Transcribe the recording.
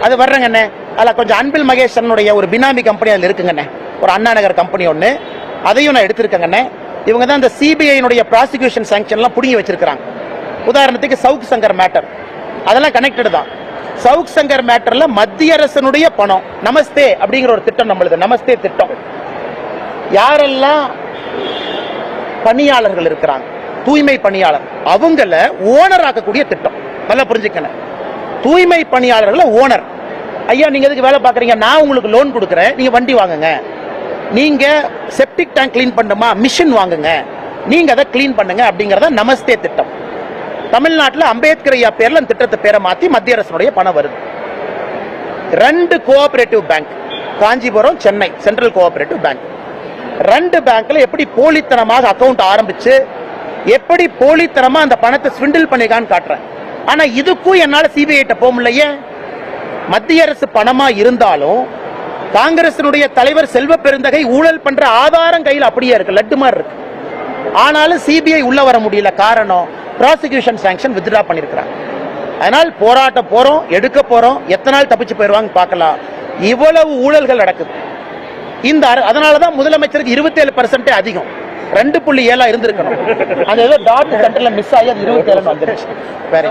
அது வர்றங்கண்ணே. அதில் கொஞ்சம் அன்பில் மகேஷனுடைய ஒரு பினாமி கம்பெனி அதில் இருக்குங்கண்ணே, ஒரு அண்ணா நகர் கம்பெனி ஒன்று, அதையும் நான் எடுத்திருக்கேங்கண்ணே. இவங்க தான் இந்த சிபிஐனுடைய ப்ராசிக்யூஷன் சாங்ஷன்லாம் புடிங்கி வச்சிருக்காங்க. உதாரணத்துக்கு சவுக் சங்கர் மேட்டர், அதெல்லாம் கனெக்டட் தான். சவுக் சங்கர் மேட்டர்ல மத்திய அரசனுடைய பணம், நமஸ்தே அப்படிங்கிற ஒரு திட்டம் நம்மளுது, நமஸ்தே திட்டம். யாரெல்லாம் பணியாளர்கள் இருக்கிறாங்க, தூய்மை பணியாளர், அவங்கள ஓனர் ஆக்கக்கூடிய திட்டம். நல்லா புரிஞ்சுக்கணும், தூய்மை பணியாளர்கள் ஓனர். ஐயா நீங்க எதுக்கு வேலை பார்க்குறீங்க, நான் உங்களுக்கு லோன் கொடுக்குறேன், நீங்க வண்டி வாங்குங்க. நீங்க செப்டிக் டேங்க் கிளீன் பண்ணுமா, மிஷின் வாங்குங்க, நீங்க அதை கிளீன் பண்ணுங்க அப்படிங்கறத நமஸ்தே திட்டம். தமிழ்நாட்டில் அம்பேத்கர் ஐயா பேர்ல அந்த திட்டத்தை பேரை மாத்தி மத்திய அரசுடைய பணம் வருது. 2 cooperative bank, Kanchipuram, Chennai central cooperative bank, 2 பேங்க்ல எப்படி போலித்தனமாக அக்கவுண்ட் ஆரம்பிச்சு எப்படி போலித்தனமா அந்த பணத்தை ஸ்விண்டில் பண்ணிருக்கான்னு காட்டுறேன். ஆனா இதுக்கும் என்னால சிபிஐ போக முடியலையே. மத்திய அரசு பணமா இருந்தாலும் காங்கிரசினுடைய தலைவர் செல்வ பெருந்தகை ஊழல் பண்ற ஆதாரம் கையில் அப்படியே இருக்கு, லட்டு மாதிரி இருக்கு. ஆனாலும் சிபிஐ உள்ள வர முடியல. காரணம், ப்ராசிக்யூஷன் சாங்ஷன் வித்ட்ரா பண்ணிருக்கிறாங்க. அதனால் போராட்டம் போறோம், எடுக்க போறோம், எத்தனை நாள் தப்பிச்சு போயிருவாங்க பார்க்கலாம். இவ்வளவு ஊழல்கள் நடக்குது. இந்த அதனாலதான் முதலமைச்சருக்கு 27% அதிகம், 2.7 இருந்திருக்கணும். அது ஏதோ டாட் சென்டர்ல மிஸ் ஆகி அது 27 வந்துருச்சு. வேற